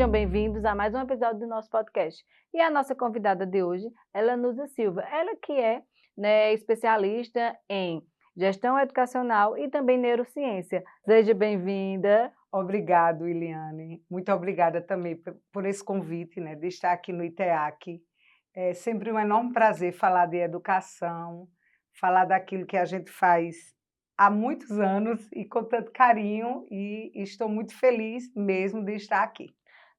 Sejam bem-vindos a mais um episódio do nosso podcast. E a nossa convidada de hoje é Lanusa Silva. Ela que é, especialista em gestão educacional e também neurociência. Seja bem-vinda. Obrigado, Iliane. Muito obrigada também por esse convite, de estar aqui no ITEAC. É sempre um enorme prazer falar de educação, falar daquilo que a gente faz há muitos anos e com tanto carinho, e estou muito feliz mesmo de estar aqui.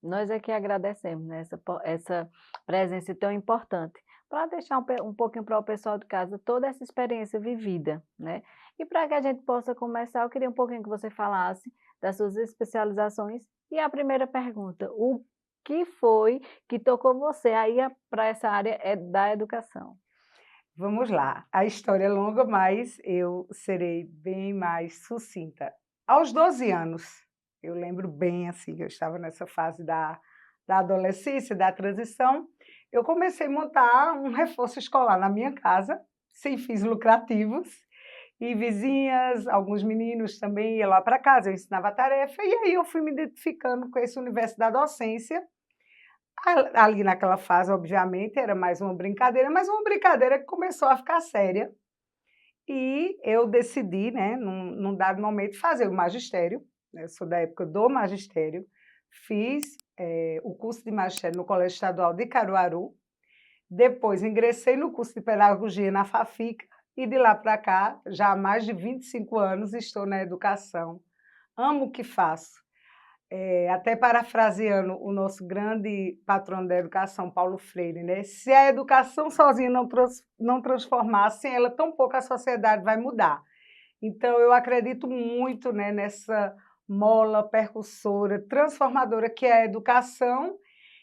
Nós aqui agradecemos, essa presença tão importante, para deixar um pouquinho para o pessoal de casa toda essa experiência vivida, né? E para que a gente possa começar, eu queria um pouquinho que você falasse das suas especializações. E a primeira pergunta, o que foi que tocou você aí para essa área da educação? Vamos lá. A história é longa, mas eu serei bem mais sucinta. Aos 12 anos, eu lembro bem assim, que eu estava nessa fase da adolescência, da transição, eu comecei a montar um reforço escolar na minha casa, sem fins lucrativos, e vizinhas, alguns meninos também iam lá para casa, eu ensinava a tarefa, e aí eu fui me identificando com esse universo da docência. Ali naquela fase, obviamente, era mais uma brincadeira, mas uma brincadeira que começou a ficar séria. E eu decidi, num dado momento, fazer o magistério. Eu sou da época do magistério. Fiz o curso de magistério no Colégio Estadual de Caruaru. Depois ingressei no curso de pedagogia na FAFICA. E de lá para cá, já há mais de 25 anos, estou na educação. Amo o que faço. Até parafraseando o nosso grande patrono da educação, Paulo Freire, né? Se a educação sozinha não transformar, sem ela, tão pouco a sociedade vai mudar. Então, eu acredito muito, nessa mola percussora, transformadora que é a educação.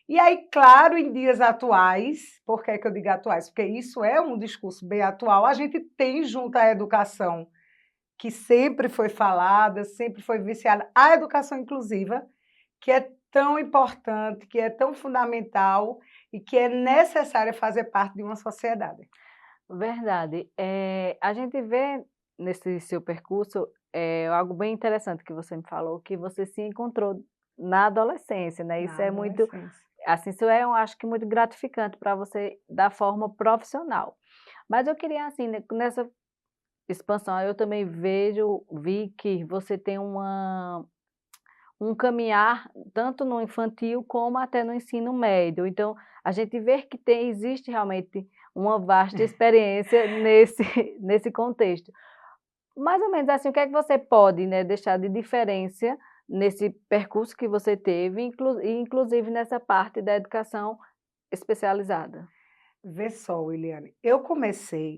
E aí, claro, em dias atuais, por que eu digo atuais? Porque isso é um discurso bem atual, a gente tem junto à educação que sempre foi falada, sempre foi viciada, a educação inclusiva, que é tão importante, que é tão fundamental e que é necessária fazer parte de uma sociedade. Verdade. A gente vê nesse seu percurso algo bem interessante que você me falou, que você se encontrou na adolescência, né? Isso Na é muito, adolescência. assim, isso é, eu acho que muito gratificante para você da forma profissional. Mas eu queria, assim, nessa expansão, eu também vi que você tem um caminhar tanto no infantil como até no ensino médio. Então, a gente vê que existe realmente uma vasta experiência nesse contexto. Mais ou menos assim, o que é que você pode, deixar de diferença nesse percurso que você teve, inclusive nessa parte da educação especializada? Vê só, Eliane,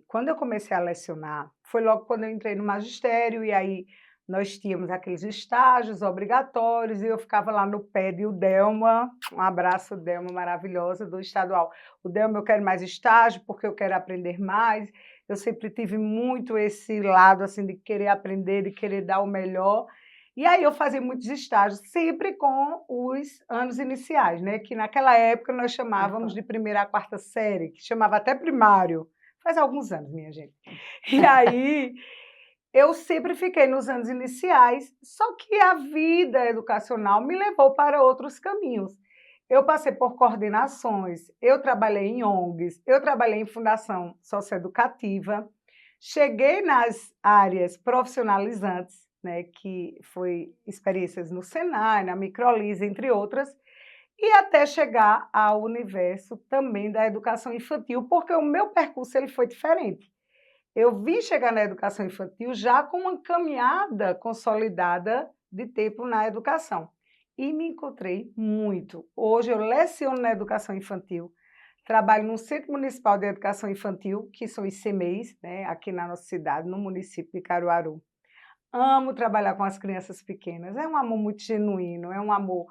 quando eu comecei a lecionar, foi logo quando eu entrei no magistério, e aí nós tínhamos aqueles estágios obrigatórios, e eu ficava lá no pé de Delma, um abraço, Delma, maravilhosa, do estadual. O Delma, eu quero mais estágio, porque eu quero aprender mais. Eu sempre tive muito esse lado, assim, de querer aprender, de querer dar o melhor. E aí eu fazia muitos estágios, sempre com os anos iniciais, que naquela época nós chamávamos de primeira a quarta série, que chamava até primário. Faz alguns anos, minha gente. E aí eu sempre fiquei nos anos iniciais, só que a vida educacional me levou para outros caminhos. Eu passei por coordenações, eu trabalhei em ONGs, eu trabalhei em fundação socioeducativa, cheguei nas áreas profissionalizantes, que foi experiências no Senai, na Microlise, entre outras, e até chegar ao universo também da educação infantil, porque o meu percurso ele foi diferente. Eu vim chegar na educação infantil já com uma caminhada consolidada de tempo na educação. E me encontrei muito. Hoje eu leciono na educação infantil, trabalho no Centro Municipal de Educação Infantil, que são os CMEIs, aqui na nossa cidade, no município de Caruaru. Amo trabalhar com as crianças pequenas, é um amor muito genuíno, é um amor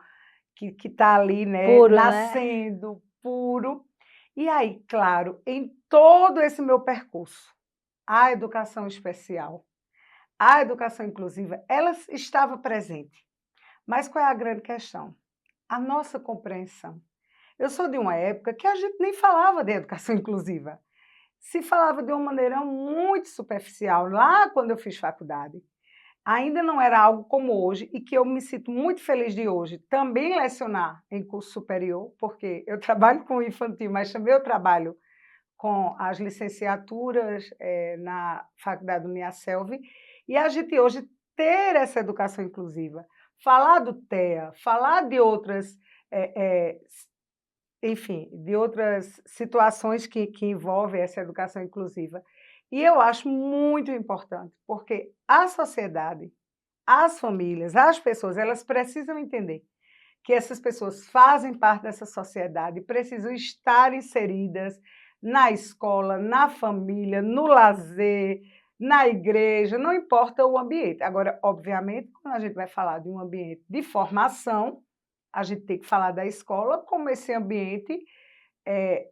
que está ali, Puro, né? nascendo, puro. E aí, claro, em todo esse meu percurso, a educação especial, a educação inclusiva, ela estava presente. Mas qual é a grande questão? A nossa compreensão. Eu sou de uma época que a gente nem falava de educação inclusiva. Se falava de uma maneira muito superficial, lá quando eu fiz faculdade. ainda não era algo como hoje e que eu me sinto muito feliz de hoje também lecionar em curso superior, porque eu trabalho com infantil, mas também eu trabalho com as licenciaturas na Faculdade Uniaselv, e a gente hoje ter essa educação inclusiva, falar do TEA, falar de outras, eh eh, enfim, de outras situações que envolvem essa educação inclusiva. E eu acho muito importante, porque a sociedade, as famílias, as pessoas, elas precisam entender que essas pessoas fazem parte dessa sociedade, precisam estar inseridas na escola, na família, no lazer, na igreja, não importa o ambiente. Agora, obviamente, quando a gente vai falar de um ambiente de formação, a gente tem que falar da escola como esse ambiente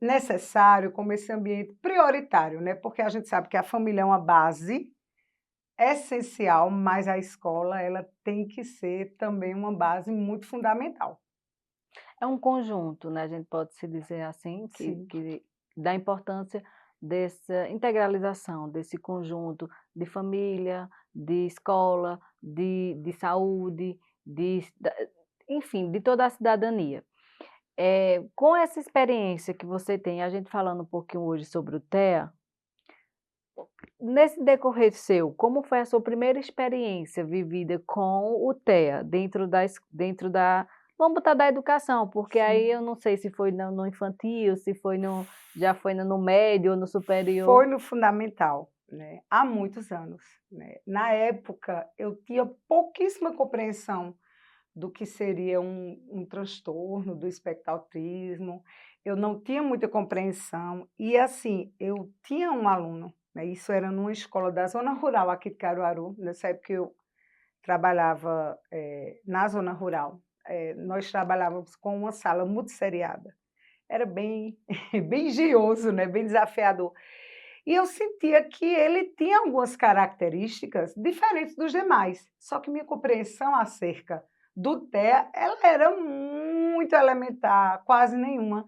necessário, como esse ambiente prioritário, né? Porque a gente sabe que a família é uma base essencial, mas a escola ela tem que ser também uma base muito fundamental. É um conjunto, né, a gente pode se dizer assim, Sim. que dá importância dessa integralização, desse conjunto de família, de escola, de saúde, enfim, de toda a cidadania. Com essa experiência que você tem, a gente falando um pouquinho hoje sobre o TEA, nesse decorrer seu, como foi a sua primeira experiência vivida com o TEA dentro da, vamos botar, da educação, porque aí Sim. eu não sei se foi no infantil, se foi no, já foi no médio ou no superior. Foi no fundamental, né, há muitos anos, né. Na época, eu tinha pouquíssima compreensão do que seria um transtorno do espectro autismo, eu não tinha muita compreensão e, assim, eu tinha um aluno, né, isso era numa escola da zona rural aqui de Caruaru, nessa época eu trabalhava, na zona rural, nós trabalhávamos com uma sala multisseriada, era bem bem engenhoso, né, bem desafiador. E eu sentia que ele tinha algumas características diferentes dos demais, só que minha compreensão acerca do TEA, ela era muito elementar, quase nenhuma.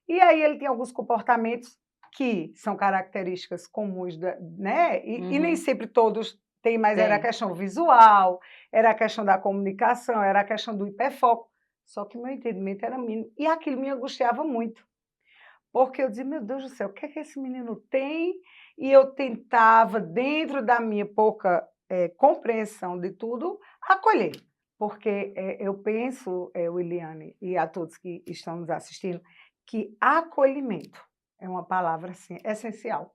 E aí ele tinha alguns comportamentos que são características comuns né, e nem Uhum, sempre todos têm, mas era a tem. questão visual, era a questão da comunicação, era a questão do hiperfoco, só que o meu entendimento era mínimo, e aquilo me angustiava muito. Porque eu dizia: "Meu Deus do céu, o que é que esse menino tem?" E eu tentava, dentro da minha pouca, compreensão de tudo, acolher. Porque, eu penso, Williane, e a todos que estão nos assistindo, que acolhimento é uma palavra, assim, essencial.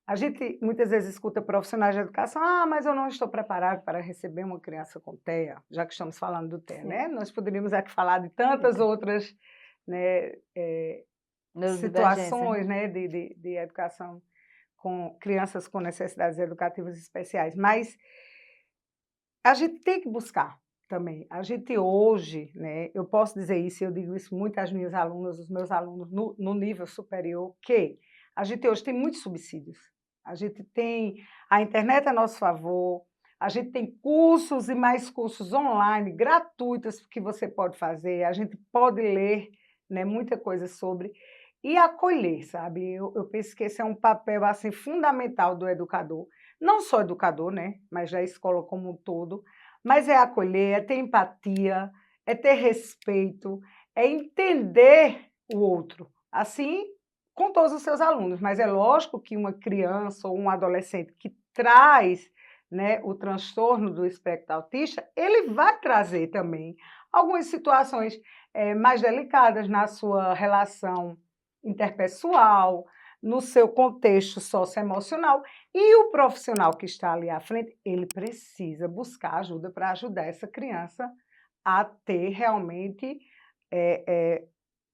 A gente muitas vezes escuta profissionais de educação: "Ah, mas eu não estou preparado para receber uma criança com TEA", já que estamos falando do TEA, Sim, né. Nós poderíamos aqui falar de tantas outras, né, neurodivergência, né? situações, né, de educação com crianças com necessidades educativas especiais, mas a gente tem que buscar também. A gente hoje, né, eu posso dizer isso, eu digo isso muito às minhas alunas, os meus alunos no nível superior, que a gente hoje tem muitos subsídios. A gente tem a internet a nosso favor, a gente tem cursos e mais cursos online gratuitos que você pode fazer, a gente pode ler, né, muita coisa sobre e acolher, sabe. Eu penso que esse é um papel, assim, fundamental do educador, não só educador, né, mas da escola como um todo, mas é acolher, é ter empatia, é ter respeito, é entender o outro, assim, com todos os seus alunos, mas é lógico que uma criança ou um adolescente que traz, né, o transtorno do espectro autista, ele vai trazer também algumas situações, mais delicadas na sua relação interpessoal, no seu contexto socioemocional, e o profissional que está ali à frente, ele precisa buscar ajuda para ajudar essa criança a ter realmente,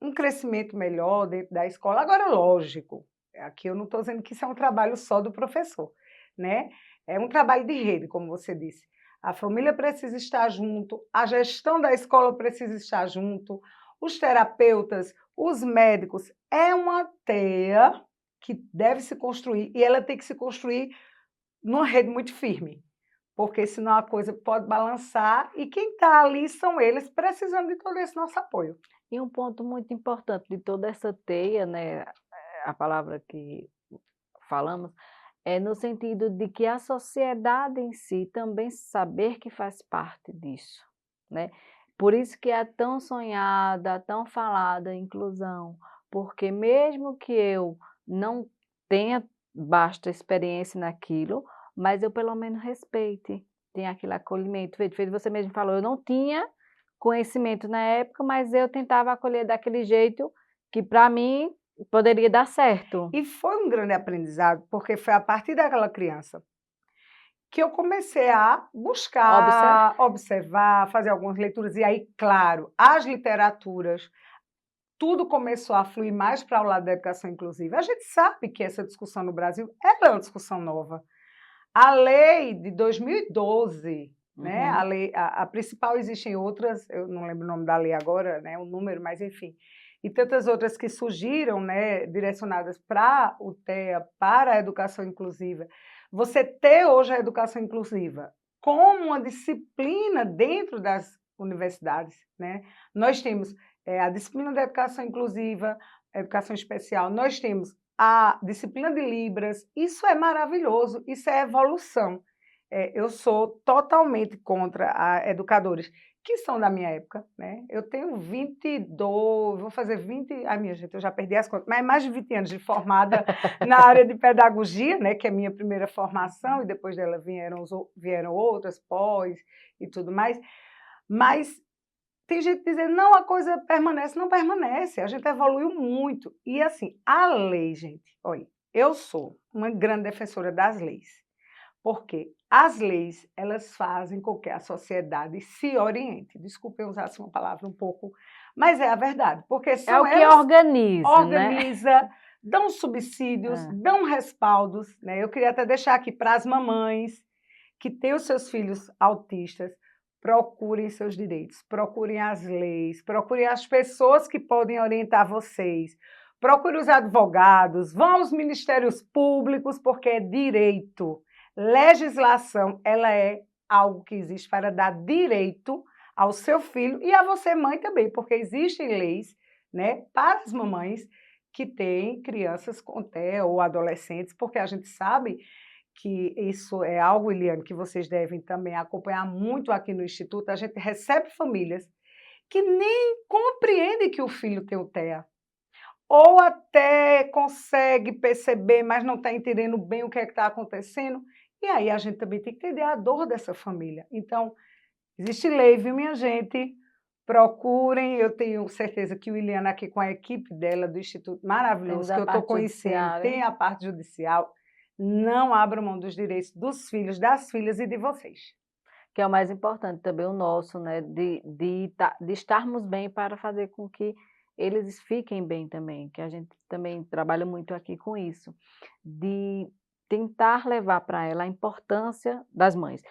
um crescimento melhor dentro da escola. Agora, lógico, aqui eu não estou dizendo que isso é um trabalho só do professor, né, é um trabalho de rede, como você disse. A família precisa estar junto, a gestão da escola precisa estar junto, os terapeutas, os médicos, é uma teia que deve se construir e ela tem que se construir numa rede muito firme, porque senão a coisa pode balançar e quem está ali são eles precisando de todo esse nosso apoio. E um ponto muito importante de toda essa teia, né, a palavra que falamos, É no sentido de que a sociedade em si também saber que faz parte disso, né. Por isso que é tão sonhada, tão falada a inclusão, porque mesmo que eu não tenha basta experiência naquilo, mas eu pelo menos respeite, tenha aquele acolhimento. Feito você mesmo falou, eu não tinha conhecimento na época, mas eu tentava acolher daquele jeito que para mim poderia dar certo. E foi um grande aprendizado, porque foi a partir daquela criança que eu comecei a Obser buscar, observar, fazer algumas leituras, e aí, claro, as literaturas, tudo começou a fluir mais para o lado da educação inclusiva. A gente sabe que essa discussão no Brasil ela é uma discussão nova. A lei de 2012, né, a Uhum. lei, a principal, existem outras, eu não lembro o nome da lei agora, né, o número, mas enfim, e tantas outras que surgiram, né, direcionadas para o TEA, para a educação inclusiva. Você ter hoje a educação inclusiva como uma disciplina dentro das universidades, né? Nós temos a disciplina da educação inclusiva, a educação especial, nós temos a disciplina de Libras, isso é maravilhoso, isso é evolução. Eu sou totalmente contra educadores que são da minha época, né? Eu tenho 22, vou fazer 20, ai minha gente, eu já perdi as contas, mas mais de 20 anos de formada na área de pedagogia, né? Que é a minha primeira formação, e depois dela vieram outras, pós e tudo mais, mas tem gente dizendo, não, a coisa permanece, não permanece, a gente evoluiu muito. E assim, a lei, gente, olha, eu sou uma grande defensora das leis, porque as leis, elas fazem com que a sociedade se oriente. Desculpem usar assim uma palavra um pouco, mas é a verdade, porque É são o que elas que organiza, né. organizam, dão subsídios, Hã. dão respaldos, né? Eu queria até deixar aqui para as mamães que têm os seus filhos autistas, procurem seus direitos, procurem as leis, procurem as pessoas que podem orientar vocês, procurem os advogados, vão aos ministérios públicos, porque é direito. Legislação, ela é algo que existe para dar direito ao seu filho e a você, mãe, também, porque existem leis, né, para as mamães que têm crianças com TEA ou adolescentes, porque a gente sabe que isso é algo, Eliane, que vocês devem também acompanhar muito aqui no Instituto. A gente recebe famílias que nem compreendem que o filho tem o TEA, ou até consegue perceber, mas não está entendendo bem o que é que está acontecendo, e aí a gente também tem que entender a dor dessa família. Então, existe lei, viu, minha gente? Procurem, eu tenho certeza que o Iliana aqui com a equipe dela do Instituto Temos maravilhoso, que a eu estou parte conhecendo, judiciária, tem a parte judicial, não abram mão dos direitos dos filhos, das filhas e de vocês. que é o mais importante também o nosso, né, de estarmos bem para fazer com que eles fiquem bem também, que a gente também trabalha muito aqui com isso, de tentar levar para ela a importância das mães,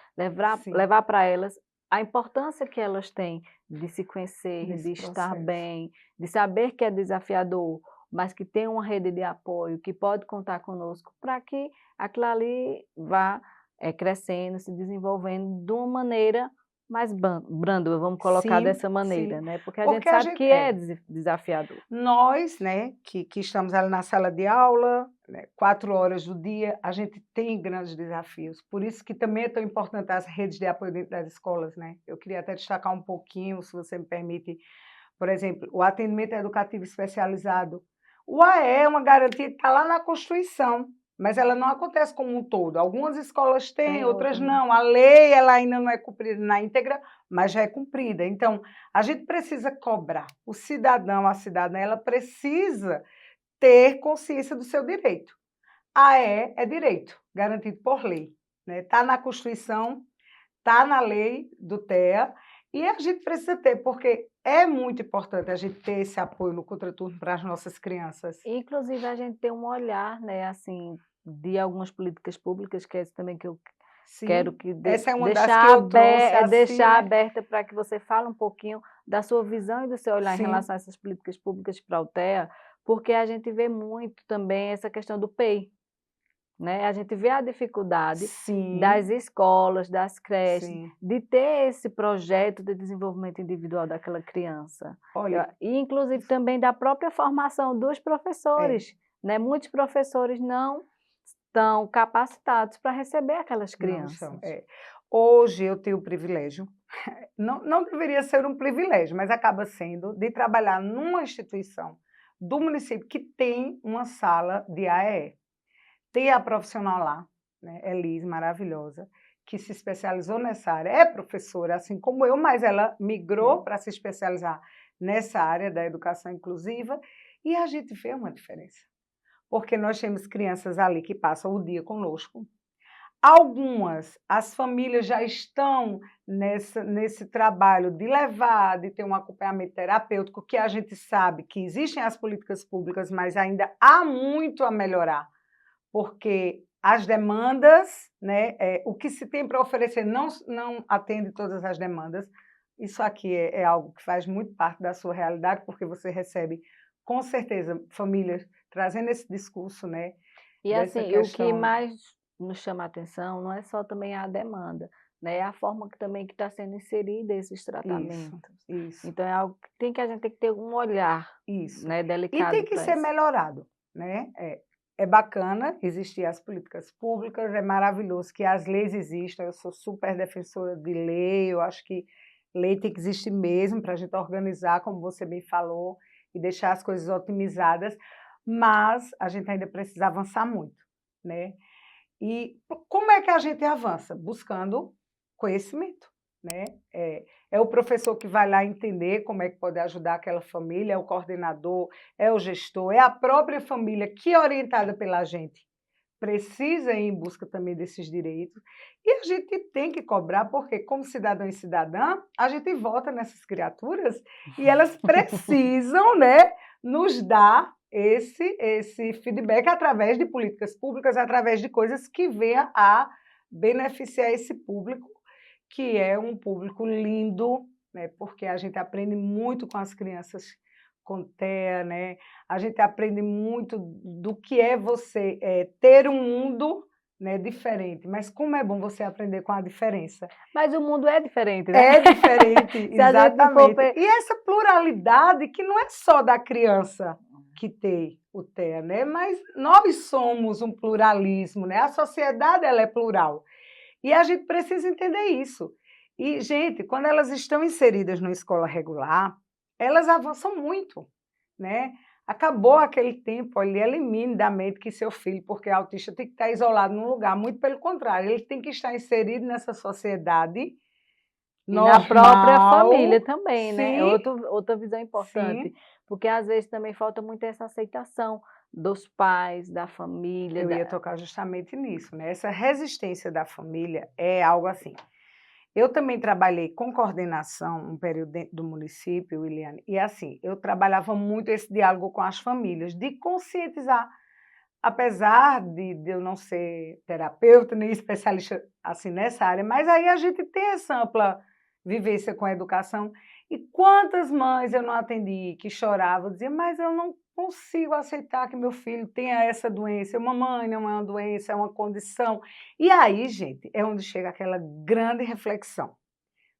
Sim, levar para elas a importância que elas têm de se conhecer, nesse de estar processo. bem, de saber que é desafiador, mas que tem uma rede de apoio, que pode contar conosco para que aquilo ali vá crescendo, se desenvolvendo de uma maneira mais branda, vamos colocar Sim, dessa sim, maneira, né, porque a gente porque a sabe gente que é desafiador. nós, né, que estamos ali na sala de aula, né, 4 horas do dia, a gente tem grandes desafios. Por isso que também é tão importante as redes de apoio dentro das escolas, né. Eu queria até destacar um pouquinho, se você me permite, por exemplo, o atendimento educativo especializado. O AE é uma garantia que está lá na Constituição, mas ela não acontece como um todo. Algumas escolas têm, Tem outras outra não. não. A lei ela ainda não é cumprida na íntegra, mas já é cumprida. Então, a gente precisa cobrar. O cidadão, a cidadã, ela precisa ter consciência do seu direito. AE é direito, garantido por lei, né? Está na Constituição, está na lei do TEA, e a gente precisa ter, porque é muito importante a gente ter esse apoio no contraturno para as nossas crianças. Inclusive a gente tem um olhar, né, assim, de algumas políticas públicas, que é isso também que eu quero Sim, que essa é uma das que eu trouxe assim, deixar né? aberta para que você fale um pouquinho da sua visão e do seu olhar em Sim, relação a essas políticas públicas para a UTEA, porque a gente vê muito também essa questão do PEI. Né, a gente vê a dificuldade das sim, escolas, das creches, sim. de ter esse projeto de desenvolvimento individual daquela criança. Olha, E inclusive também da própria formação dos é, professores, né, muitos professores não estão capacitados para receber aquelas Não são, crianças. Hoje eu tenho o privilégio, não deveria ser um privilégio, mas acaba sendo, de trabalhar numa instituição do município que tem uma sala de AEE. Tem a profissional lá, né, Elis, maravilhosa, que se especializou nessa área, é professora, assim como eu, mas ela migrou para se especializar nessa área da educação inclusiva, e a gente vê uma diferença. Porque nós temos crianças ali que passam o dia conosco. Algumas, as famílias já estão nesse trabalho de levar, de ter um acompanhamento terapêutico, que a gente sabe que existem as políticas públicas, mas ainda há muito a melhorar, porque as demandas, né, o que se tem para oferecer não atende todas as demandas. Isso aqui é algo que faz muito parte da sua realidade, porque você recebe, com certeza, famílias trazendo esse discurso, né, E dessa assim, o que questão. mais nos chama a atenção não é só também a demanda, né, é a forma que também que está sendo inserida esses Isso, tratamentos. isso. Então é algo que a gente tem que ter um olhar, Isso. né, E tem delicado que para ser isso. melhorado, né. É bacana existir as políticas públicas, é maravilhoso que as leis existam, eu sou super defensora de lei, eu acho que lei tem que existir mesmo para a gente organizar, como você bem falou, e deixar as coisas otimizadas, mas a gente ainda precisa avançar muito, né. E como é que a gente avança? Buscando conhecimento, né. É o professor que vai lá entender como é que pode ajudar aquela família, é o coordenador, é o gestor, é a própria família que, orientada pela gente, precisa ir em busca também desses direitos. E a gente tem que cobrar, porque como cidadão e cidadã, a gente vota nessas criaturas e elas precisam, né, nos dar esse feedback através de políticas públicas, através de coisas que venham a beneficiar esse público, que é um público lindo, né, porque a gente aprende muito com as crianças com TEA, né, a gente aprende muito do que é você ter um mundo, né, diferente, mas como é bom você aprender com a diferença. Mas o mundo é diferente, né? É diferente, Se a gente for exatamente. E essa pluralidade que não é só da criança que tem o TEA, né, mas nós somos um pluralismo, né, a sociedade ela é plural. E a gente precisa entender isso. E, gente, quando elas estão inseridas numa escola regular, elas avançam muito, né. Acabou aquele tempo ali, elimine da mente que seu filho, porque é autista, tem que estar isolado num lugar, muito pelo contrário, ele tem que estar inserido nessa sociedade E na própria família normal. também, né, é Sim, outra visão importante, sim. porque às vezes também falta muito essa aceitação dos pais, da família, Eu ia da tocar justamente nisso, né, essa resistência da família é algo assim. Eu também trabalhei com coordenação um período dentro do município, Williane, e assim, eu trabalhava muito esse diálogo com as famílias, de conscientizar, apesar de eu não ser terapeuta, nem especialista assim nessa área, mas aí a gente tem essa ampla vivência com a educação. E quantas mães eu não atendi que choravam, diziam, mas eu não consigo aceitar que meu filho tenha essa doença. Mamãe, não é uma doença, é uma condição. E aí, gente, é onde chega aquela grande reflexão.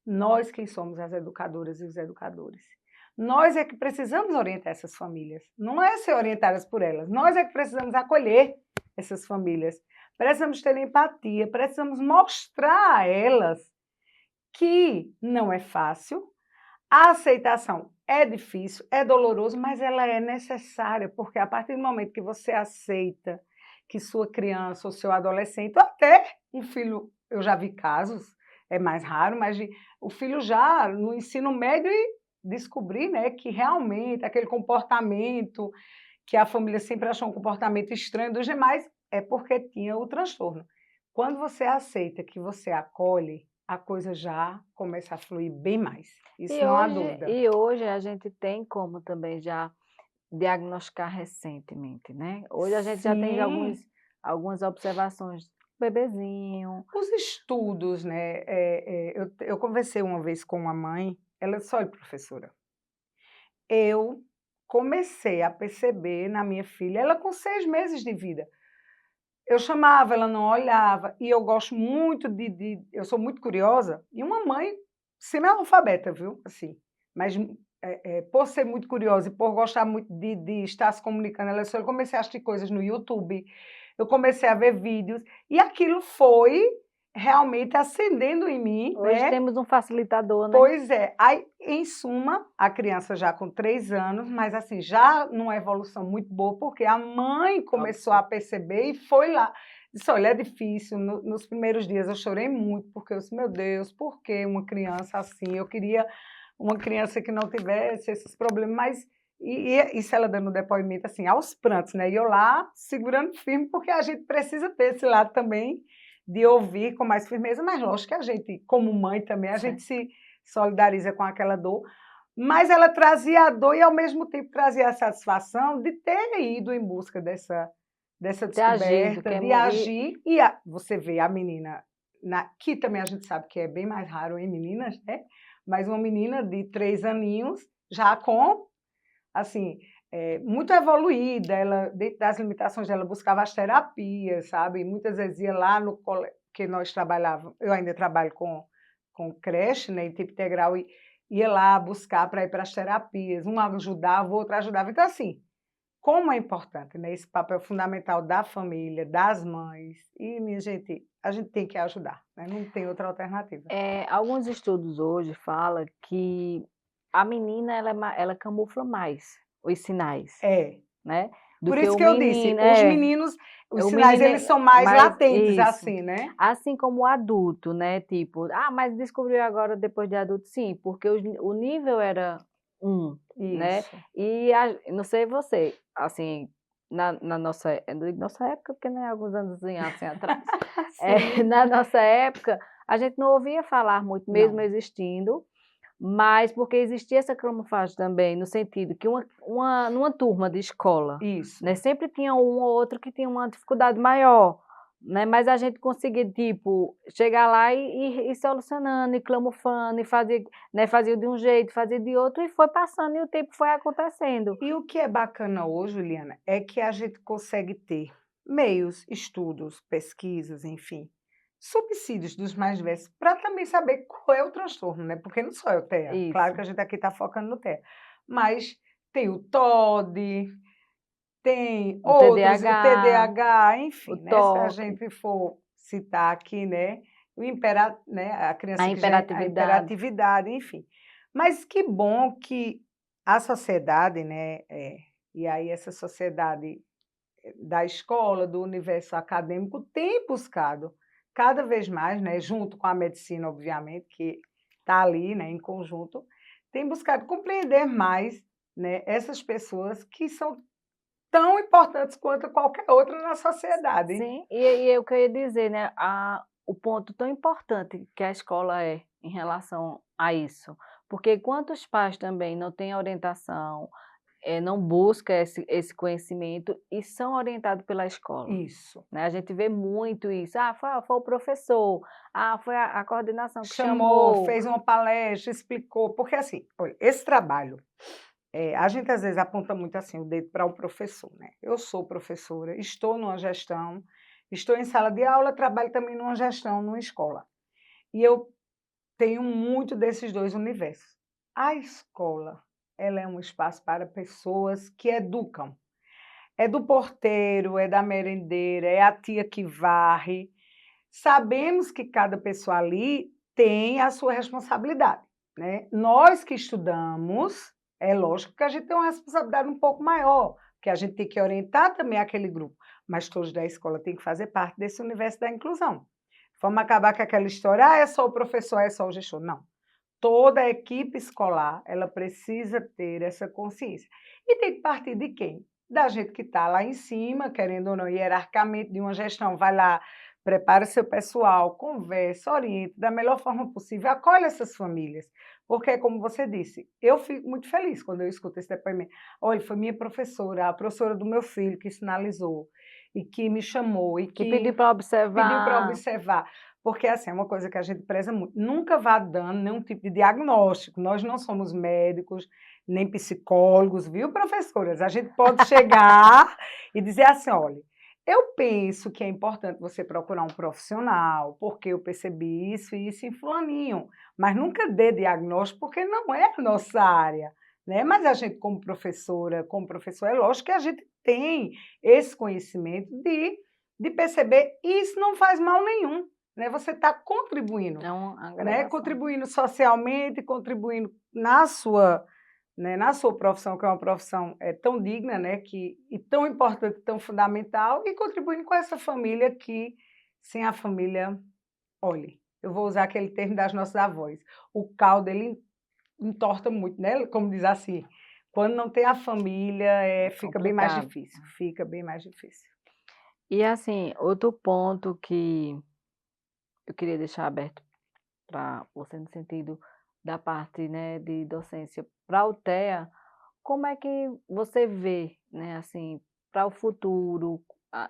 Nós quem somos as educadoras e os educadores. Nós é que precisamos orientar essas famílias, não é ser orientadas por elas, nós é que precisamos acolher essas famílias, precisamos ter empatia, precisamos mostrar a elas que não é fácil, a aceitação é difícil, é doloroso, mas ela é necessária, porque a partir do momento que você aceita que sua criança ou seu adolescente, ou até um filho, eu já vi casos, é mais raro, mas o filho já no ensino médio e descobrir, né, que realmente aquele comportamento que a família sempre achou um comportamento estranho dos demais, é porque tinha o transtorno. Quando você aceita que você acolhe, a coisa já começa a fluir bem mais, isso e não há hoje dúvida. e hoje a gente tem como também já diagnosticar recentemente, né. Hoje a gente já tem Sim, algumas observações, bebezinho. os estudos, né, eu conversei uma vez com uma mãe, ela disse: "Olha, professora, eu comecei a perceber na minha filha", ela com 6 meses de vida, eu chamava, ela não olhava, e eu gosto muito eu sou muito curiosa, e uma mãe semi-analfabeta, viu, assim, mas, por ser muito curiosa e por gostar muito de estar se comunicando, ela disse: "Eu comecei a assistir coisas no YouTube, eu comecei a ver vídeos, e aquilo foi realmente acendendo em mim, Hoje né? temos um facilitador, né? Pois é. Aí, em suma, a criança já com 3 anos, mas assim, já numa evolução muito boa, porque a mãe começou a perceber e foi lá. Disse, olha, é difícil, nos primeiros dias eu chorei muito, porque eu disse, meu Deus, por que uma criança assim? Eu queria uma criança que não tivesse esses problemas, mas isso ela dando depoimento assim, aos prantos, né? E eu lá segurando firme, porque a gente precisa ter esse lado também de ouvir com mais firmeza, mas lógico que a gente, como mãe também, a gente se solidariza com aquela dor, mas ela trazia a dor e ao mesmo tempo trazia a satisfação de ter ido em busca dessa Ter agido, que descoberta, é de agir, e você vê a menina, que também a gente sabe que é bem mais raro em meninas, né? Mas uma menina de 3 aninhos, já com, assim, muito evoluída, ela, dentro das limitações dela, buscava as terapias, sabe? Muitas vezes ia lá no colégio, que nós trabalhávamos, eu ainda trabalho com creche, né, em tempo integral, e ia lá buscar para ir para as terapias, um ajudava, o outro ajudava. Então, assim, como é importante, né, esse papel fundamental da família, das mães, e, minha gente, a gente tem que ajudar, né? Não tem outra alternativa. Alguns estudos hoje falam que a menina ela camufla mais os sinais, É. né, do Por que isso o que eu disse, menino. os meninos, os O sinais, menino eles é são mais mais latentes, isso. assim, né? Assim como o adulto, né, tipo, mas descobriu agora depois de adulto, sim, porque o nível era né, Isso. e não sei você, assim, na nossa, eu digo nossa época, porque, né, alguns anos assim atrás, Sim. na nossa época, a gente não ouvia falar muito, mesmo Não. existindo, mas porque existia essa camuflagem também, no sentido que numa turma de escola, Isso. né, sempre tinha um ou outro que tinha uma dificuldade maior, né, mas a gente conseguia, tipo, chegar lá e ir solucionando, e camuflando, e fazia, né, fazia de um jeito, fazia de outro, e foi passando, e o tempo foi acontecendo. E o que é bacana hoje, Juliana, é que a gente consegue ter meios, estudos, pesquisas, enfim, subsídios dos mais diversos, para também saber qual é o transtorno, né? Porque não só é o TEA. Claro Isso, que a gente aqui está focando no TEA, mas tem o TOD, tem o outros, o TDAH, TDAH, o enfim, né? Se a toque, gente for citar aqui, né? Né? A a criança que já a hiperatividade. hiperatividade, enfim. Mas que bom que a sociedade, né? E aí essa sociedade da escola, do universo acadêmico, tem buscado cada vez mais, né? Junto com a medicina, obviamente, que está ali, né? Em conjunto, tem buscado compreender mais, né? Essas pessoas que são tão importantes quanto qualquer outra na sociedade. Sim, e o que eu ia dizer, né, o ponto tão importante que a escola é em relação a isso, porque quantos pais também não têm orientação, não buscam esse conhecimento e são orientados pela escola, Isso. né, a gente vê muito isso, foi o professor, foi a coordenação que Chamou, chamou. fez uma palestra, explicou, porque assim, olha, esse trabalho, a gente às vezes aponta muito assim o dedo para o professor, né? Eu sou professora, estou numa gestão, estou em sala de aula, trabalho também numa gestão, numa escola. E eu tenho muito desses dois universos. A escola, ela é um espaço para pessoas que educam. É do porteiro, é da merendeira, é a tia que varre. Sabemos que cada pessoa ali tem a sua responsabilidade, né? Nós que estudamos, é lógico que a gente tem uma responsabilidade um pouco maior, porque a gente tem que orientar também aquele grupo, mas todos da escola têm que fazer parte desse universo da inclusão. Vamos acabar com aquela história, é só o professor, é só o gestor. Não. Toda a equipe escolar, ela precisa ter essa consciência. E tem que partir de quem? Da gente que está lá em cima, querendo ou não, hierarquicamente, de uma gestão, vai lá, prepara o seu pessoal, conversa, orienta da melhor forma possível, acolhe essas famílias. Porque, como você disse, eu fico muito feliz quando eu escuto esse depoimento. Olha, foi minha professora, a professora do meu filho que sinalizou, e que me chamou, e Que que pediu para pediu para observar. observar. Porque, assim, é uma coisa que a gente preza muito. Nunca vá dando nenhum tipo de diagnóstico. Nós não somos médicos, nem psicólogos, viu, professoras? A gente pode chegar e dizer assim, olha, eu penso que é importante você procurar um profissional, porque eu percebi isso e isso em fulaninho, mas nunca dê diagnóstico, porque não é a nossa área, né? Mas a gente, como professora, como professor, é lógico que a gente tem esse conhecimento de de perceber, e isso não faz mal nenhum, né? Você está contribuindo, É uma né? agregação. Contribuindo socialmente, contribuindo na sua, né, na sua profissão, que é uma profissão tão digna, né, e tão importante, tão fundamental, e contribuindo com essa família que, sem a família, olhe, eu vou usar aquele termo das nossas avós, o caldo, ele entorta muito, né? Como diz assim, quando não tem a família, É fica bem mais complicado. difícil, fica bem mais difícil. E assim, outro ponto que eu queria deixar aberto para você no sentido da parte, né, de docência para a UTEA, como é que você vê, né, assim, para o futuro,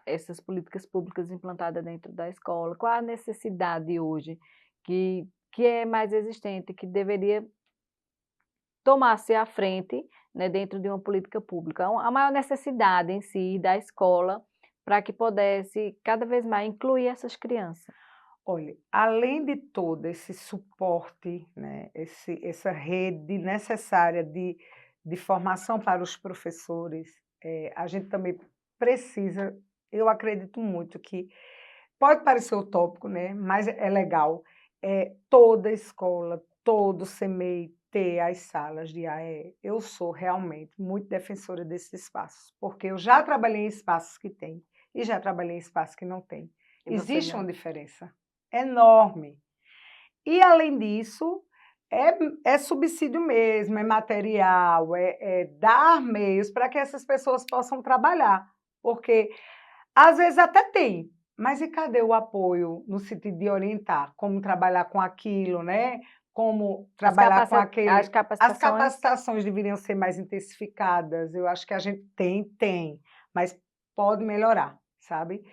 essas políticas públicas implantadas dentro da escola? Qual a necessidade hoje que é mais existente, que deveria tomar-se à frente, né, dentro de uma política pública? A maior necessidade em si da escola para que pudesse cada vez mais incluir essas crianças. Olha, além de todo esse suporte, né, essa rede necessária de formação para os professores, a gente também precisa, eu acredito muito que, pode parecer utópico, né, mas é legal, toda escola, todo CMEI ter as salas de AE. Eu sou realmente muito defensora desses espaços, porque eu já trabalhei em espaços que tem e já trabalhei em espaços que não tem. E você Existe uma vê? diferença enorme. E, além disso, é subsídio mesmo, é material, é dar meios para que essas pessoas possam trabalhar. Porque, às vezes, até tem, mas e cadê o apoio no sentido de orientar como trabalhar com aquilo, né? Como trabalhar com As aquele. As capacitações. capacitações deveriam ser mais intensificadas. Eu acho que a gente tem, mas pode melhorar, sabe?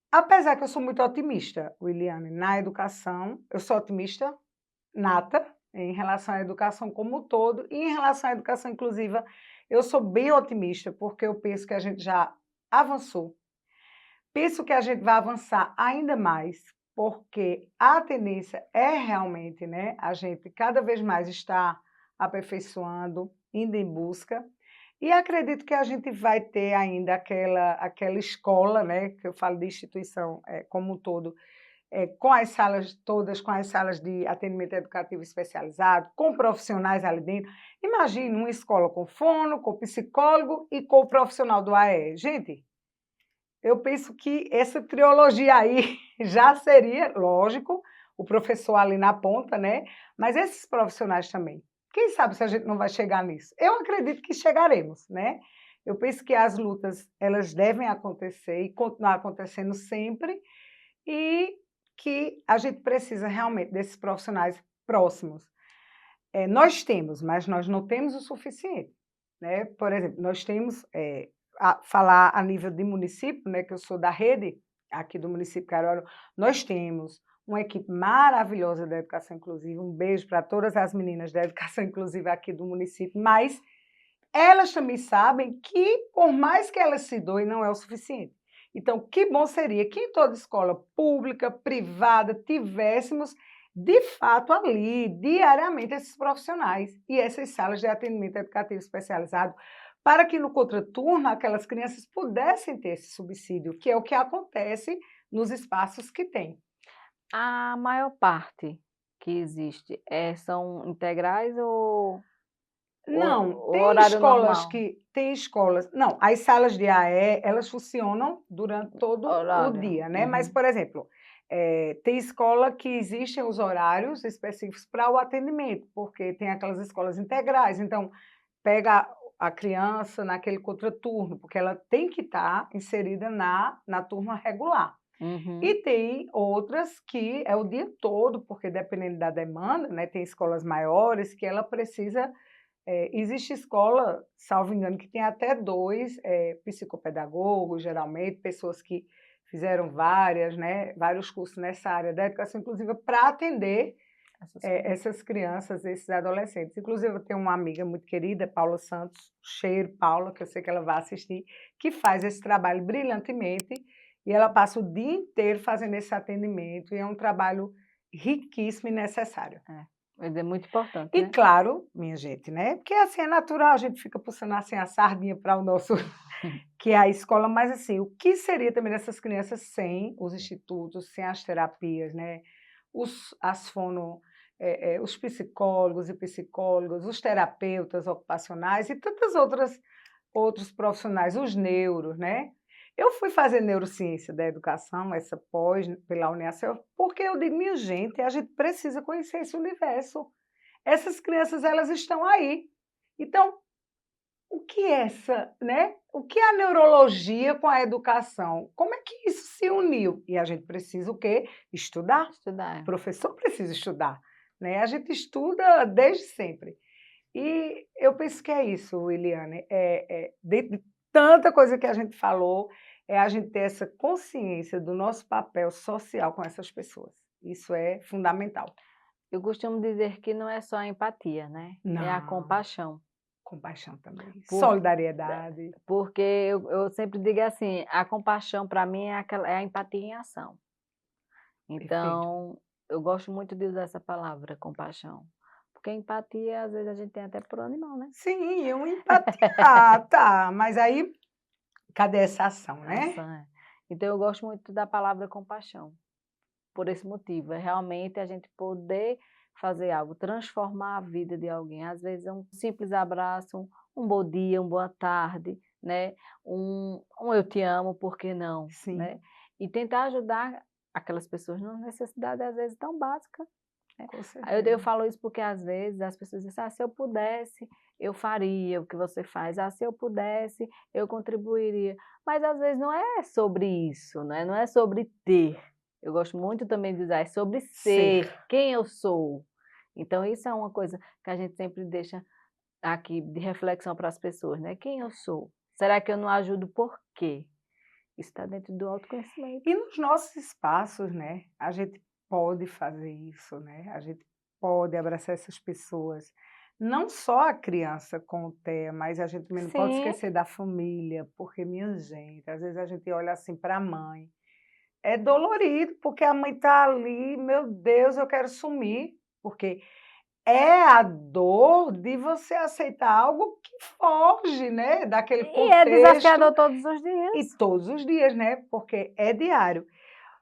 Apesar que eu sou muito otimista, Williane, na educação, eu sou otimista nata em relação à educação como um todo, e em relação à educação inclusiva, eu sou bem otimista, porque eu penso que a gente já avançou. Penso que a gente vai avançar ainda mais, porque a tendência é realmente, né, a gente cada vez mais estar aperfeiçoando, indo em busca, e acredito que a gente vai ter ainda aquela escola, né, que eu falo de instituição como um todo, com as salas todas, com as salas de atendimento educativo especializado, com profissionais ali dentro. Imagine uma escola com fono, com psicólogo e com o profissional do AE. Gente, eu penso que essa trilogia aí já seria, lógico, o professor ali na ponta, né? Mas esses profissionais também. Quem sabe se a gente não vai chegar nisso? Eu acredito que chegaremos, né? Eu penso que as lutas, elas devem acontecer e continuar acontecendo sempre, e que a gente precisa realmente desses profissionais próximos. Nós temos, mas nós não temos o suficiente, né? Por exemplo, nós temos, falar a nível de município, né, que eu sou da rede aqui do município de Caruaru, nós temos uma equipe maravilhosa da educação inclusiva, um beijo para todas as meninas da educação inclusiva aqui do município, mas elas também sabem que, por mais que elas se doem, não é o suficiente. Então, que bom seria que em toda escola pública, privada, tivéssemos, de fato, ali, diariamente, esses profissionais e essas salas de atendimento educativo especializado, para que no contraturno aquelas crianças pudessem ter esse subsídio, que é o que acontece nos espaços que tem. A maior parte que existe, são integrais Não, ou horário normal? tem escolas não, as salas de AE, elas funcionam durante todo o Horário. dia, né, mas, Uhum. por exemplo, tem escola que existem os horários específicos para o atendimento, porque tem aquelas escolas integrais, então, pega a criança naquele contraturno, porque ela tem que estar inserida na turma regular. Uhum. E tem outras que é o dia todo, porque dependendo da demanda, né, tem escolas maiores que ela precisa. Existe escola, salvo engano, que tem até 2 psicopedagogos, geralmente, pessoas que fizeram né, vários cursos nessa área da educação inclusiva para atender Essas coisas. essas crianças, esses adolescentes. Inclusive, eu tenho uma amiga muito querida, Paula Santos, cheiro, Paula, que eu sei que ela vai assistir, que faz esse trabalho brilhantemente, e ela passa o dia inteiro fazendo esse atendimento, e é um trabalho riquíssimo e necessário. Mas é muito importante, E né? claro, minha gente, né, porque assim é natural, a gente fica puxando assim a sardinha para o nosso que é a escola, mas assim, o que seria também dessas crianças sem os institutos, sem as terapias, né? As fono, os psicólogos e psicólogas, os terapeutas ocupacionais e tantas outros profissionais, os neuros, né? Eu fui fazer neurociência da educação, essa pós pela Unesp, porque eu digo, minha gente, a gente precisa conhecer esse universo. Essas crianças, elas estão aí. Então, o que é né? O que é a neurologia com a educação? Como é que isso se uniu? E a gente precisa o quê? Estudar. O Estudar. professor precisa estudar, né? A gente estuda desde sempre. E eu penso que é isso, Eliane. De tanta coisa que a gente falou, é a gente ter essa consciência do nosso papel social com essas pessoas. Isso é fundamental. Eu costumo dizer que não é só a empatia, né? É a Não, compaixão. compaixão também, Por- solidariedade. Porque eu sempre digo assim, a compaixão para mim é a empatia em ação. Perfeito. Então, eu gosto muito de usar essa palavra, compaixão. Porque empatia, às vezes, a gente tem até por animal, né? Sim, eu empatia. Ah, tá. Mas aí, cadê essa ação, A né? ação, é. Então, eu gosto muito da palavra compaixão, por esse motivo. É realmente a gente poder fazer algo, transformar a vida de alguém. Às vezes, é um simples abraço, um bom dia, uma boa tarde, né? Um eu te amo, por que não, Sim, né? E tentar ajudar aquelas pessoas numa necessidade, às vezes, tão básica. É. com Aí eu certeza. falo isso porque às vezes as pessoas dizem: "Ah, se eu pudesse, eu faria o que você faz. Ah, se eu pudesse, eu contribuiria". Mas às vezes não é sobre isso, né, não é sobre ter. Eu gosto muito também de usar, é sobre Ser. ser, quem eu sou. Então isso é uma coisa que a gente sempre deixa aqui de reflexão para as pessoas, né, quem eu sou? Será que eu não ajudo por quê? Isso está dentro do autoconhecimento. E nos nossos espaços, né? A gente pode fazer isso, né? A gente pode abraçar essas pessoas. Não só a criança com o TEA, mas a gente também não pode Sim. esquecer da família, porque, minha gente, às vezes a gente olha assim para a mãe. É dolorido, porque a mãe está ali, meu Deus, eu quero sumir, porque é a dor de você aceitar algo que foge, né, daquele E é contexto desafiador todos os e dias. todos os dias, né, porque é diário.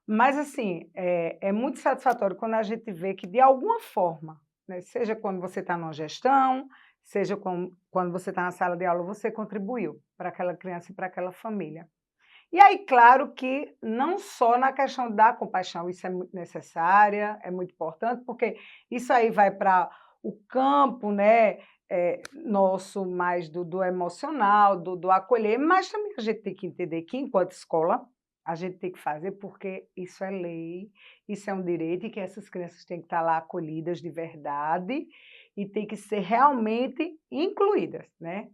Mas, assim, é muito satisfatório quando a gente vê que, de alguma forma, né, seja quando você está numa gestão, seja quando você está na sala de aula, você contribuiu para aquela criança e para aquela família. E aí, claro que não só na questão da compaixão, isso é muito necessária, é muito importante, porque isso aí vai para o campo, né, nosso mais do emocional, do acolher, mas também a gente tem que entender que, enquanto escola, a gente tem que fazer, porque isso é lei, isso é um direito, e que essas crianças têm que estar lá acolhidas de verdade e têm que ser realmente incluídas, né?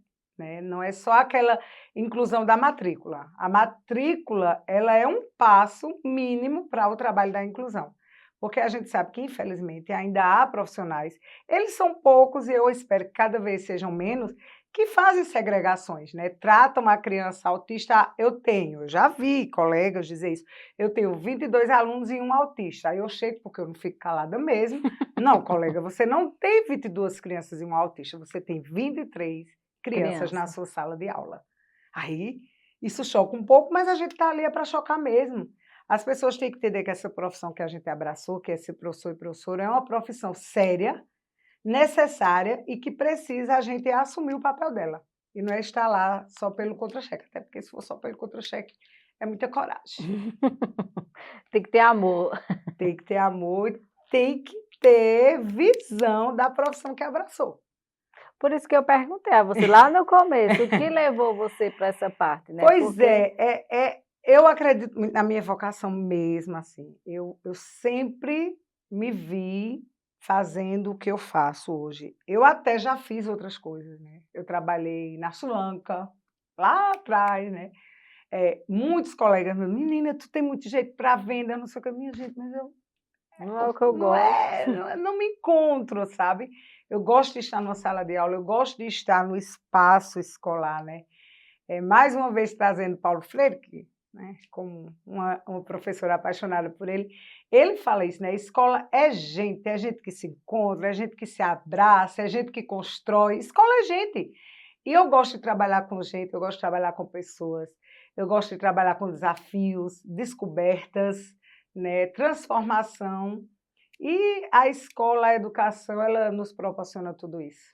Não é só aquela inclusão da matrícula. A matrícula, ela é um passo mínimo para o trabalho da inclusão, porque a gente sabe que, infelizmente, ainda há profissionais, eles são poucos e eu espero que cada vez sejam menos, que fazem segregações, né? Tratam a criança autista, eu já vi colegas dizer isso, eu tenho 22 alunos e um autista, aí eu chego, porque eu não fico calada mesmo, não, colega, você não tem 22 crianças e um autista, você tem 23 crianças na Criança. sua sala de aula. Aí, isso choca um pouco, mas a gente está ali para chocar mesmo. As pessoas têm que entender que essa profissão que a gente abraçou, que é ser professor e professora, é uma profissão séria, necessária e que precisa a gente assumir o papel dela. E não é estar lá só pelo contra-cheque, até porque se for só pelo contra-cheque, é muita coragem. Tem que ter amor. Tem que ter amor e tem que ter visão da profissão que abraçou. Por isso que eu perguntei a você lá no começo, o que levou você para essa parte, né? Pois Porque eu acredito muito na minha vocação mesmo, assim. Eu sempre me vi fazendo o que eu faço hoje. Eu até já fiz outras coisas, né? Eu trabalhei na Sulanca, lá atrás, né? Muitos colegas meus, menina, tu tem muito jeito para venda, não sei o que, minha gente, mas não é o que eu não gosto. não me encontro, sabe? Eu gosto de estar numa sala de aula, eu gosto de estar no espaço escolar, né? Mais uma vez trazendo Paulo Freire, que, né, como uma professora apaixonada por ele fala isso, né? Escola é gente que se encontra, é gente que se abraça, é gente que constrói. Escola é gente. E eu gosto de trabalhar com gente, eu gosto de trabalhar com pessoas, eu gosto de trabalhar com desafios, descobertas, né, transformação. E a escola, a educação, ela nos proporciona tudo isso.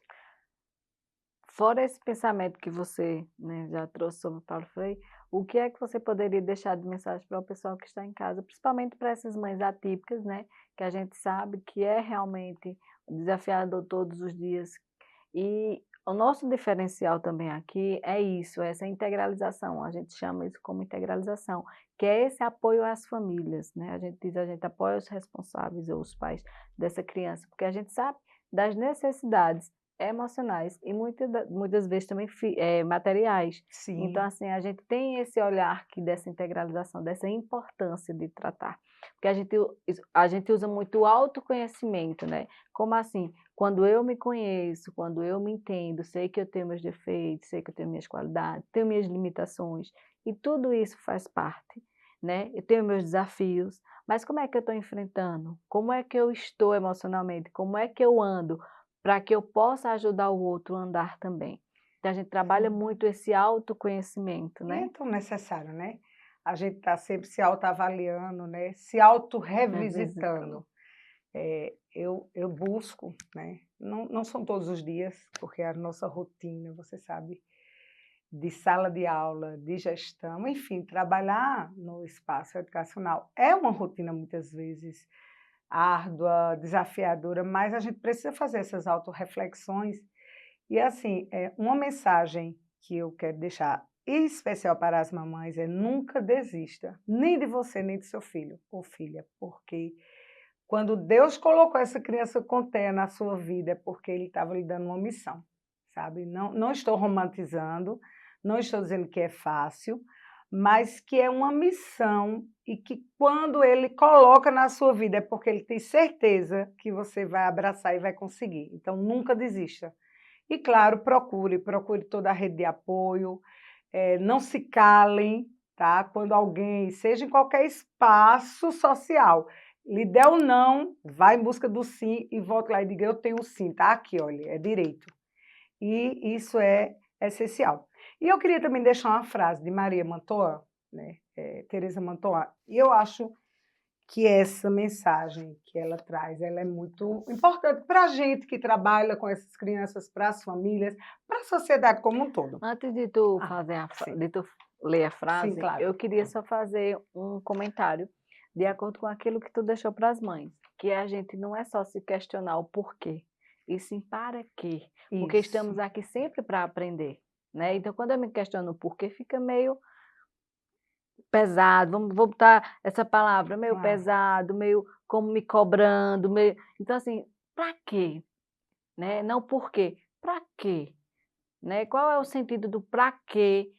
Fora esse pensamento que você, né, já trouxe sobre Paulo Freire, o que é que você poderia deixar de mensagem para o pessoal que está em casa, principalmente para essas mães atípicas, né, que a gente sabe que é realmente desafiador todos os dias. E o nosso diferencial também aqui é isso, essa integralização, a gente chama isso como integralização, que é esse apoio às famílias, né? A gente diz, a gente apoia os responsáveis ou os pais dessa criança, porque a gente sabe das necessidades emocionais e muitas vezes também materiais. Então, Sim, assim, a gente tem esse olhar aqui dessa integralização, dessa importância de tratar, porque a gente usa muito o autoconhecimento, né? Como assim? Quando eu me conheço, quando eu me entendo, sei que eu tenho meus defeitos, sei que eu tenho minhas qualidades, tenho minhas limitações, e tudo isso faz parte, né? Eu tenho meus desafios, mas como é que eu estou enfrentando? Como é que eu estou emocionalmente? Como é que eu ando para que eu possa ajudar o outro a andar também? Então, a gente trabalha sim. muito esse autoconhecimento, E é né? tão necessário, né? A gente está sempre se autoavaliando, né? Se autorrevisitando. Revisitando. Eu busco, né? Não são todos os dias, porque a nossa rotina, você sabe, de sala de aula, de gestão, enfim, trabalhar no espaço educacional é uma rotina muitas vezes árdua, desafiadora, mas a gente precisa fazer essas autorreflexões. E assim, uma mensagem que eu quero deixar em especial para as mamães é: nunca desista, nem de você, nem do seu filho ou filha, porque quando Deus colocou essa criança com TEA na sua vida, é porque Ele estava lhe dando uma missão, sabe? Não estou romantizando, não estou dizendo que é fácil, mas que é uma missão e que quando Ele coloca na sua vida é porque Ele tem certeza que você vai abraçar e vai conseguir. Então, nunca desista. E, claro, procure toda a rede de apoio, não se calem, tá? Quando alguém, seja em qualquer espaço social, lhe der o não, vá em busca do sim e volte lá e diga: eu tenho o sim, tá aqui, olha, é direito. E isso é essencial. E eu queria também deixar uma frase de Maria Mantoan, né? Teresa Mantoan, e eu acho que essa mensagem que ela traz, ela é muito importante para a gente que trabalha com essas crianças, para as famílias, para a sociedade como um todo. Antes de tu Ah, fazer sim, de tu ler a sim, frase, claro. eu queria só fazer um comentário de acordo com aquilo que tu deixou para as mães, que a gente não é só se questionar o porquê, e sim para quê, porque Isso, estamos aqui sempre para aprender, né? Então, quando eu me questiono o porquê, fica meio pesado, vou botar essa palavra, meio ah, pesado, meio como me cobrando, meio então assim, para quê? Né? Não por quê, para quê? Né? Qual é o sentido do para quê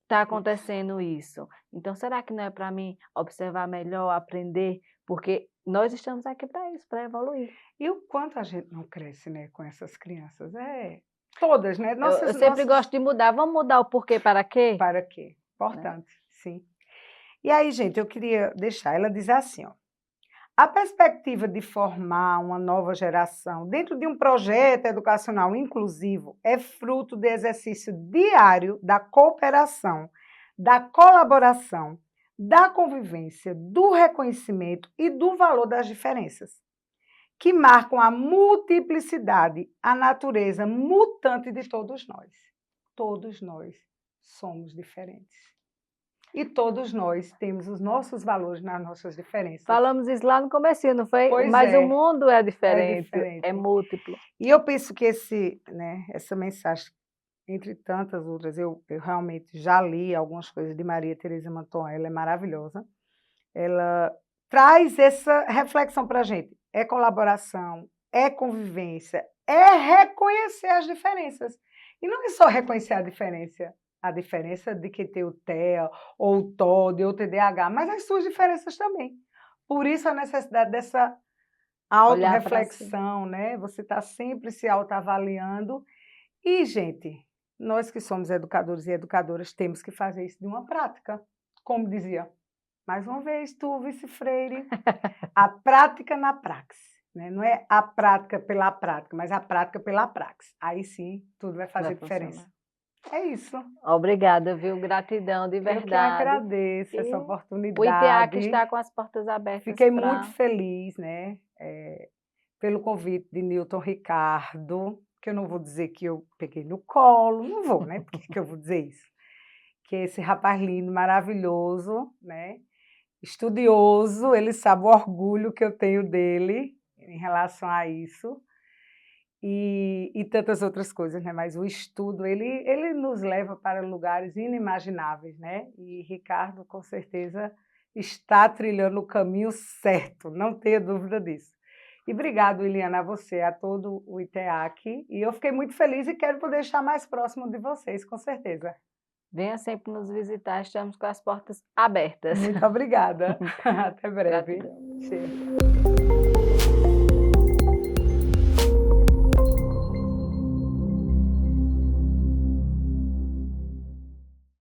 está isso. acontecendo isso? Então, será que não é para mim observar melhor, aprender? Porque nós estamos aqui para isso, para evoluir. E o quanto a gente não cresce, né, com essas crianças, todas, né, Eu sempre gosto de mudar. Vamos mudar o porquê para quê? para quê? Né? Importante, sim. E aí, gente, eu queria deixar, ela diz assim, ó: a perspectiva de formar uma nova geração dentro de um projeto educacional inclusivo é fruto do exercício diário da cooperação, da colaboração, da convivência, do reconhecimento e do valor das diferenças, que marcam a multiplicidade, a natureza mutante de todos nós. Todos nós somos diferentes. E todos nós temos os nossos valores nas nossas diferenças. Falamos isso lá no comecinho, não foi? Pois Mas o é, mundo é é diferente, é diferente. múltiplo. E eu penso que essa mensagem, entre tantas outras, eu realmente já li algumas coisas de Maria Teresa Mantoan, ela é maravilhosa. Ela traz essa reflexão para a gente. É colaboração, é convivência, é reconhecer as diferenças. E não é só reconhecer a diferença de que tem o TEA, ou o TOD, ou o TDAH, mas as suas diferenças também. Por isso a necessidade dessa Olhar para si. autorreflexão, né? Você está sempre se autoavaliando. E, gente, nós que somos educadores e educadoras temos que fazer isso de uma prática. Como dizia mais uma vez, tu, Vice Freire, a prática na praxe, né? Não é a prática pela prática, mas a prática pela praxe. Aí sim, tudo vai Vai fazer diferença. funcionar. É isso. Obrigada, viu? Gratidão de Eu que verdade. agradeço essa E o ITEAC oportunidade. está com as portas abertas Fiquei muito para feliz, né, pelo convite de Newton Ricardo, que eu não vou dizer que eu peguei no colo, não vou, né, por que que eu vou dizer isso? Que é esse rapaz lindo, maravilhoso, né, estudioso, ele sabe o orgulho que eu tenho dele em relação a isso, e tantas outras coisas, né, mas o estudo ele nos leva para lugares inimagináveis, né, e Ricardo com certeza está trilhando o caminho certo, não tenha dúvida disso. E obrigado, Iliana, a você, a todo o ITEAC, e eu fiquei muito feliz e quero poder estar mais próximo de vocês, com certeza. venha sempre nos visitar, estamos com as portas abertas. Muito obrigada. Até breve. Gratidão. Cheiro.